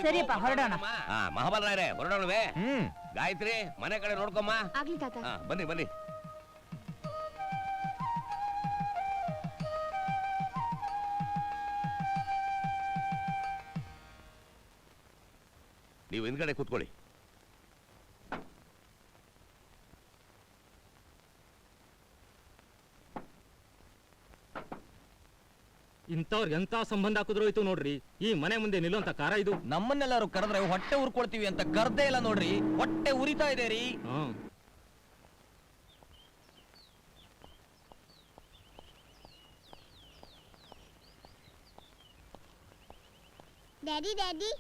ಸರಿಯಪ್ಪ ಹೊರಡೋಣ. ಮಹಾಬಲರಾಯರೇ ಹೊರಡೋಣವೇ? ಗಾಯತ್ರಿ ಮನೆ ಕಡೆ ನೋಡ್ಕೊಮ್ಮ. ಆಗ್ಲಿ ತಾತ. ಬನ್ನಿ ಬನ್ನಿ. ನೀವು ಹಿಂದ್ಗಡೆ ಕೂತ್ಕೊಳ್ಳಿ. ಇಂಥವ್ರಿಗೆ ಎಂತ ಸಂಬಂಧ ಹಾಕಿದ್ರು ಹೋಯ್ತು ನೋಡ್ರಿ. ಈ ಮನೆ ಮುಂದೆ ನಿಲ್ಲುವಂತ ಕಾರ ಇದು. ನಮ್ಮನ್ನೆಲ್ಲರೂ ಕರೆದ್ರೆ ಹೊಟ್ಟೆ ಉರ್ಕೊಳ್ತೀವಿ ಅಂತ ಕರ್ದೇ ಇಲ್ಲ ನೋಡ್ರಿ. ಹೊಟ್ಟೆ ಉರಿತಾ ಇದೆ ರೀ. ಡ್ಯಾಡಿ ಡ್ಯಾಡಿ,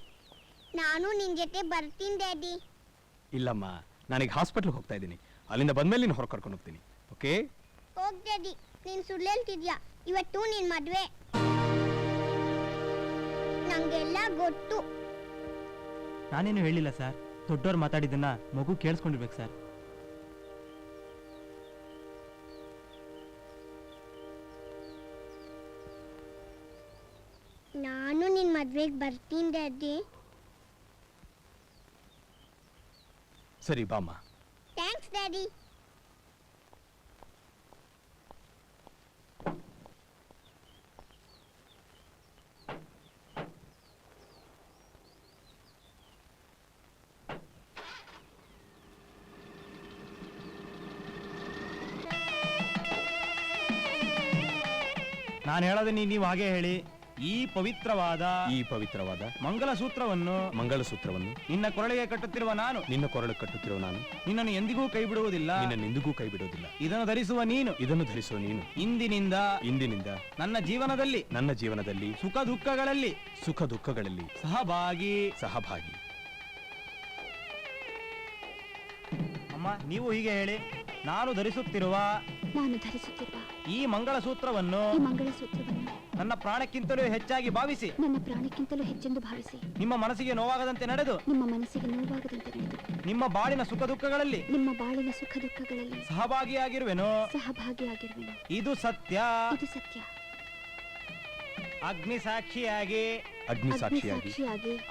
ನಾನು ನಿನ್ ಜೊತೆ ಬರ್ತೀನಿ ಡ್ಯಾಡಿ. ಇಲ್ಲಮ್ಮ, ನಾನೀಗ ಹಾಸ್ಪಿಟ್ಲ್ಗೆ ಹೋಗ್ತಾ ಇದ್ದೀನಿ. ಅಲ್ಲಿಂದ ಬಂದ್ಮೇಲೆ ನೀನು ಹೊರಗೆ ಕರ್ಕೊಂಡು ಹೋಗ್ತೀನಿ. ಓಕೆ? ಹೋಗ್ ಡ್ಯಾಡಿ, ನೀನ್ ಸುಳ್ಳು ಹೇಳ್ತಿದ್ಯಾ. ಇವತ್ತು ನಿನ್ ಮದ್ವೆ. ನಂಗೆಲ್ಲ ಗೊತ್ತು. ನಾನೇನು ಹೇಳಿಲ್ಲ ಸರ್. ದೊಡ್ಡವ್ರು ಮಾತಾಡಿದ್ದನ್ನ ಮಗು ಕೇಳಿಸ್ಕೊಂಡಿರ್ಬೇಕು ಸರ್. ನಾನು ನಿನ್ ಮದ್ವೆಗೆ ಬರ್ತೀನಿ ಡ್ಯಾಡಿ. ಸರಿ ಬಾಮ್ಮ. Thanks daddy. ನಾನು ಹೇಳೋದನ್ನ ನೀವು ಹಾಗೆ ಹೇಳಿ. ಈ ಪವಿತ್ರವಾದ ಮಂಗಲಸೂತ್ರವನ್ನು ನಿನ್ನ ಕೊರಳಿಗೆ ಕಟ್ಟುತ್ತಿರುವ ನಾನು ನಿನ್ನನ್ನು ಎಂದಿಗೂ ಕೈ ಬಿಡುವುದಿಲ್ಲ. ಇದನ್ನು ಧರಿಸುವ ನೀನು ಇಂದಿನಿಂದ ನನ್ನ ಜೀವನದಲ್ಲಿ ಸುಖ ದುಃಖಗಳಲ್ಲಿ ಸಹಭಾಗಿ. ಅಮ್ಮ, ನೀವು ಹೀಗೆ ಹೇಳಿ. ನಾನು ಧರಿಸುತ್ತಿರುವ ಈ ಮಂಗಳಸೂತ್ರವನ್ನು ನನ್ನ ಪ್ರಾಣಕ್ಕಿಂತಲೂ ಹೆಚ್ಚಾಗಿ ಭಾವಿಸಿ, ನಿಮ್ಮ ಮನಸ್ಸಿಗೆ ನೋವಾಗದಂತೆ ನಡೆದು, ನಿಮ್ಮ ಬಾಳಿನ ಸುಖ ದುಃಖಗಳಲ್ಲಿ ಸಹಭಾಗಿಯಾಗಿರುವೆನು. ಇದು ಸತ್ಯ. ಅಗ್ನಿ ಸಾಕ್ಷಿಯಾಗಿ,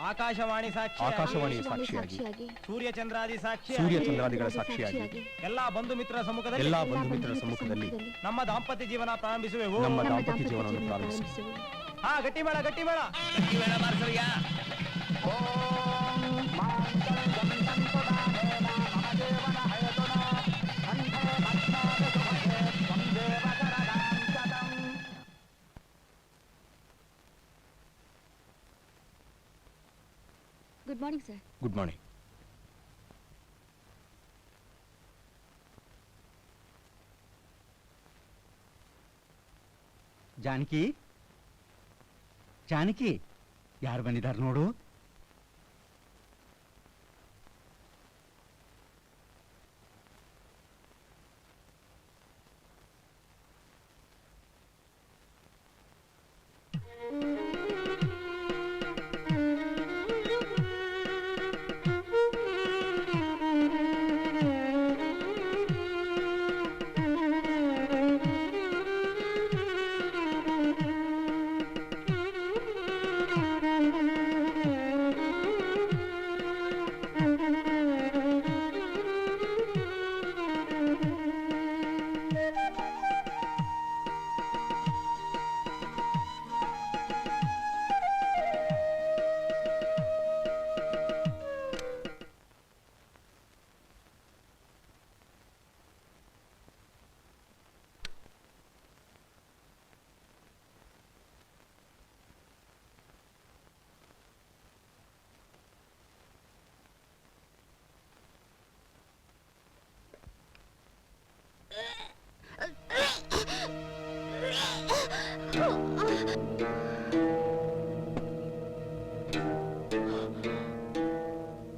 ಆಕಾಶವಾಣಿ ಸಾಕ್ಷಿಯಾಗಿ, ಸೂರ್ಯಚಂದ್ರಾದಿ ಸಾಕ್ಷಿಯಾಗಿ, ಎಲ್ಲಾ ಬಂಧು ಮಿತ್ರರ ಸಮ್ಮುಖದಲ್ಲಿ ನಮ್ಮ ದಾಂಪತ್ಯ ಜೀವನ ಪ್ರಾರಂಭಿಸುವೆವು. ಹಾ, ಗಟ್ಟಿ ಮೇಳ ಮಾರ್ಸಯ್ಯ. Good morning sir. Good morning. Janaki, ಯಾರು ಬಂದಿದ್ದಾರೆ ನೋಡು.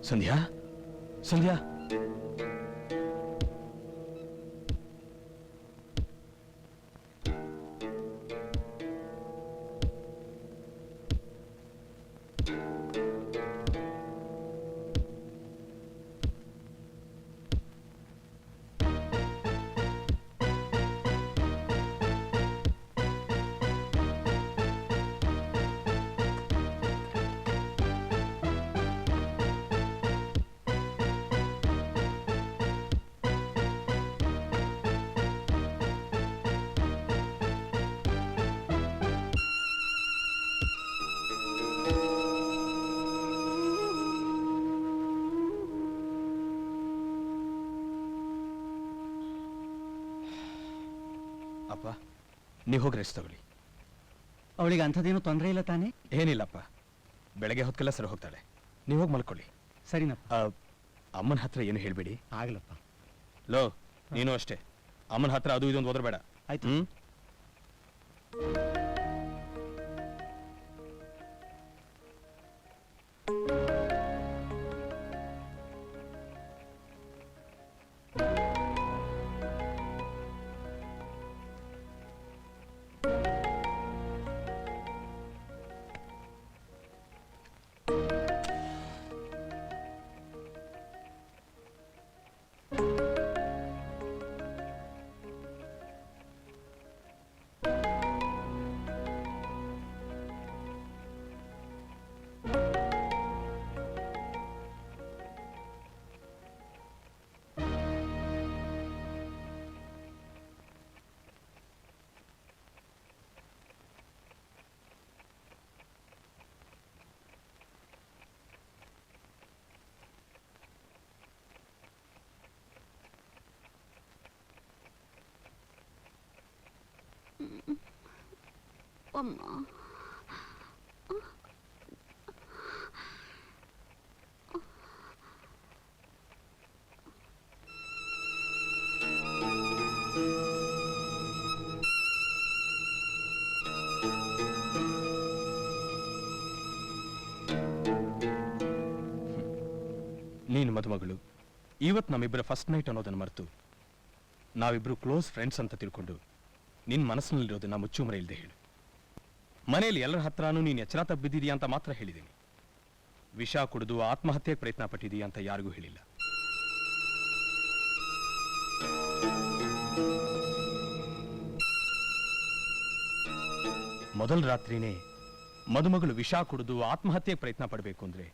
ಸಂಧ್ಯಾ, ಸಂಧ್ಯಾ, ನೀವು ಹೋಗಿ ರೆಸ್ಟ್ ತಗೊಳ್ಳಿ. ಅವಳಿಗೆ ಅಂಥದ್ದೇನು ತೊಂದರೆ ಇಲ್ಲ ತಾನೇ? ಏನಿಲ್ಲಪ್ಪ, ಬೆಳಗ್ಗೆ ಹೊತ್ಕೆಲ್ಲ ಸರಿ ಹೋಗ್ತಾಳೆ. ನೀವು ಹೋಗಿ ಮಲ್ಕೊಳ್ಳಿ. ಸರಿನಪ್ಪ. ಅಮ್ಮನ ಹತ್ರ ಏನು ಹೇಳ್ಬೇಡಿ. ಆಗ್ಲಪ್ಪ. ಲೋ, ನೀನು ಅಷ್ಟೇ, ಅಮ್ಮನ ಹತ್ರ ಅದು ಇದೊಂದು ಓದರ್ಬೇಡ. ಆಯ್ತು. ಅಮ್ಮ, ನೀನು ಮದುಮಗಳು ಇವತ್ತು ನಮ್ಮಿಬ್ಬರ ಫಸ್ಟ್ ನೈಟ್ ಅನ್ನೋದನ್ನು ಮರೆತು ನಾವಿಬ್ರು ಕ್ಲೋಸ್ ಫ್ರೆಂಡ್ಸ್ ಅಂತ ತಿಳ್ಕೊಂಡು ನಿನ್ನ ಮನಸ್ಸಿನಲ್ಲಿರೋದನ್ನ ಮುಚ್ಚುಮರೆ ಇಲ್ಲದೆ ಹೇಳು. ಮನೆಯಲ್ಲಿ ಎಲ್ಲರ ಹತ್ರನೂ ನೀನು ಎಚ್ಚರ ತಪ್ಪಿದ್ದೀಯಾ ಅಂತ ಮಾತ್ರ ಹೇಳಿದ್ದೀನಿ. ವಿಷ ಕುಡಿದು ಆತ್ಮಹತ್ಯೆಗೆ ಪ್ರಯತ್ನ ಪಟ್ಟಿದೀಯಾ ಅಂತ ಯಾರಿಗೂ ಹೇಳಿಲ್ಲ. ಮೊದಲ ರಾತ್ರಿನೇ ಮದುಮಗಳು ವಿಷ ಕುಡಿದು ಆತ್ಮಹತ್ಯೆಗೆ ಪ್ರಯತ್ನ ಪಡಬೇಕು ಅಂದ್ರೆ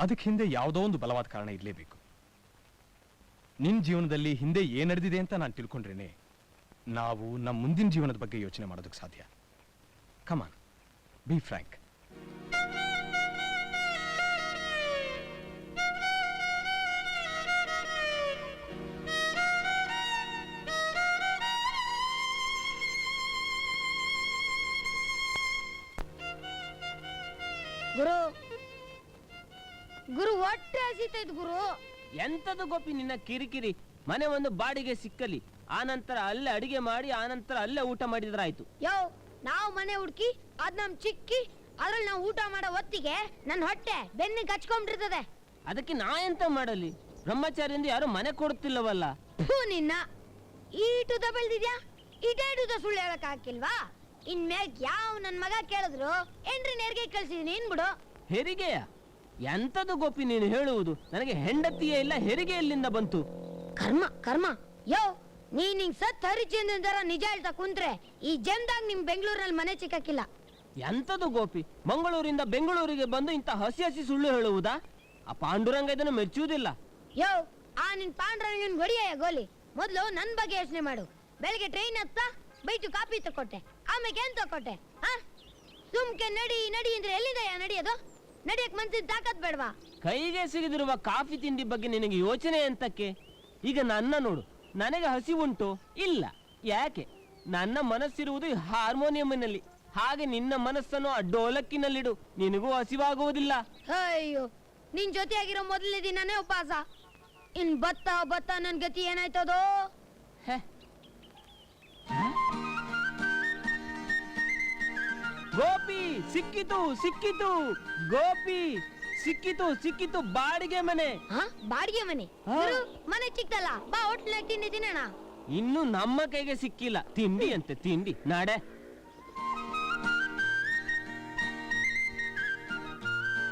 ಅದಕ್ಕೆ ಹಿಂದೆ ಯಾವುದೋ ಒಂದು ಬಲವಾದ ಕಾರಣ ಇರಲೇಬೇಕು. ನಿನ್ನ ಜೀವನದಲ್ಲಿ ಹಿಂದೆ ಏನ್ ನಡೆದಿದೆ ಅಂತ ನಾನು ತಿಳ್ಕೊಂಡ್ರೇನೆ ನಾವು ನಮ್ಮ ಮುಂದಿನ ಜೀವನದ ಬಗ್ಗೆ ಯೋಚನೆ ಮಾಡೋದಕ್ಕೆ ಸಾಧ್ಯ. ಕಮಾನ್, ಬಿ ಫ್ರ್ಯಾಂಕ್. ಗುರು ಗುರು ಹೊಟ್ಟೆ ಹಸಿತೈತ್ ಗುರು. ಎಂತದು ಗೋಪಿ ನಿನ್ನ ಕಿರಿಕಿರಿ? ಮನೆ ಒಂದು ಬಾಡಿಗೆ ಸಿಕ್ಕಲಿ, ಆನಂತರ ಅಲ್ಲೇ ಅಡಿಗೆ ಮಾಡಿ ಆನಂತರ ಅಲ್ಲೇ ಊಟ ಮಾಡಿದ್ರಾಯ್ತು. ಯೋ, ನಾವು ಮನೆ ಹುಡ್ಕಿ ಅದ್ ನಮ್ ಚಿಕ್ಕಿ ಅದ್ರಲ್ಲಿ ನಾವು ಊಟ ಮಾಡೋ ಹೊತ್ತಿಗೆ ನನ್ನ ಹೊಟ್ಟೆ ಬೆನ್ನಿಗೆ ಹಚ್ಕೊಂಡಿರ್ತದೆ. ಅದಕ್ಕೆ ನಾ ಎಂತ ಮಾಡಲಿ? ಬ್ರಹ್ಮಚಾರಿಯಿಂದ ಯಾರು ಮನೆ ಕೊಡುತ್ತಿಲ್ಲವಲ್ಲ. ನಿನ್ನ ಈಟುದ ಬೆಳ್ದಿದ್ಯಾ, ಇಟೇಟುದ ಸುಳ್ಳು ಹೇಳಕ್ ಹಾಕಿಲ್ವಾ? ಇನ್ಮ್ಯಾಗ ಯಾವ ನನ್ ಮಗ ಕೇಳಿದ್ರು ಏನ್ರಿ ನೇರ್ಗೆ ಕಳ್ಸಿದೀನಿ ಏನ್ಬಿಡು. ಹೆರಿಗೆಯ? ಎಂತದು ಗೋಪಿ ನೀನು ಹೇಳುವುದು? ನನಗೆ ಹೆಂಡತಿಯೇ ಇಲ್ಲ, ಹೆರಿಗೆ ಎಲ್ಲಿಂದ ಬಂತು? ಕರ್ಮ ಕರ್ಮ. ಯೋ, ನೀನ್ ಹಿಂಗ್ ಸತ್ ಹರಿಚಂದ್ರ ನಿಜ ಹೇಳ್ತಾ ಕುಂತ್ರೆ ಈ ಜನ್ದಾಗ ನಿಮ್ ಬೆಂಗಳೂರಲ್ಲಿ ಮನೆ ಸಿಕ್ಕಿಲ್ಲ. ಎಂತದು ಗೋಪಿ, ಮಂಗಳೂರಿಂದ ಬೆಂಗಳೂರಿಗೆ ಬಂದು ಇಂಥ ಹಸಿ ಹಸಿ ಸುಳ್ಳು ಹೇಳುವುದಾ? ಆ ಪಾಂಡುರಂಗ ಇದನ್ನು ಮೆಚ್ಚುವುದಿಲ್ಲ. ಯೋ, ಆ ನಿನ್ ಪಾಂಡ್ರಂಗನ್ ಹೊಡಿಯ ಗೋಲಿ. ಮೊದ್ಲು ನನ್ ಬಗ್ಗೆ ಯೋಚನೆ ಮಾಡು. ಬೆಳಗ್ಗೆ ಟ್ರೈನ್ ಹತ್ತ ಬೈಟು ಕಾಪಿ ತಕೊಟ್ಟೆ, ಆಮೇಲೆ ಏನ್ ತಕೊಟ್ಟೆ? ಸುಮ್ಕೆ ನಡಿ ನಡಿ ಅಂದ್ರೆ ಎಲ್ಲಿದೆಯಾ ನಡಿಯೋದು? ನಡಿಯಕ್ ಮನ್ಸಿನ ತಾಕತ್ ಬೇಡವಾ? ಕೈಗೆ ಸಿಗದಿರುವ ಕಾಫಿ ತಿಂಡಿ ಬಗ್ಗೆ ನಿನಗೆ ಯೋಚನೆ ಎಂತಕ್ಕೆ? ಈಗ ನನ್ನ ನೋಡು, ನನಗೆ ಹಸಿವುಂಟು ಇಲ್ಲ. ಯಾಕೆ? ನನ್ನ ಮನಸ್ಸಿರುವುದು ಹಾರ್ಮೋನಿಯಂನಲ್ಲಿ, ಹಾಗೆ ನಿನ್ನ ಮನಸ್ಸನ್ನು ಆ ಡೋಲಕ್ಕಿನಲ್ಲಿಡು, ನಿನಗೂ ಹಸಿವಾಗುವುದಿಲ್ಲ. ಅಯ್ಯೋ, ನಿನ್ ಜೊತೆಯಾಗಿರೋ ಮೊದಲನೇ ದಿನನೇ ಉಪವಾಸ. ಇನ್ ಬತ್ತ ಬತ್ತ ನನ್ ಗತಿ ಏನಾಯ್ತದೋ? ಗೋಪಿ ಸಿಕ್ಕಿತು ಸಿಕ್ಕಿತು, ಗೋಪಿ ಸಿಕ್ಕಿತು ಸಿಕ್ಕಿತು, ಬಾಡಿಗೆ ಮನೆ. ಬಾಡಿಗೆ ಮನೆ? ಗುರು, ಮನೆ ಚಿಕ್ಕದಲ್ಲ, ಬಾ ಹೋಟ್ಲಾಗ ತಿಂಡಿ ತಿನ್ನೋಣ. ಇನ್ನು ನಮ್ಮ ಕೈಗೆ ಸಿಕ್ಕಿಲ್ಲ. ತಿಂಡಿ ಅಂತೆ ತಿಂಡಿ, ನಾಡೆ.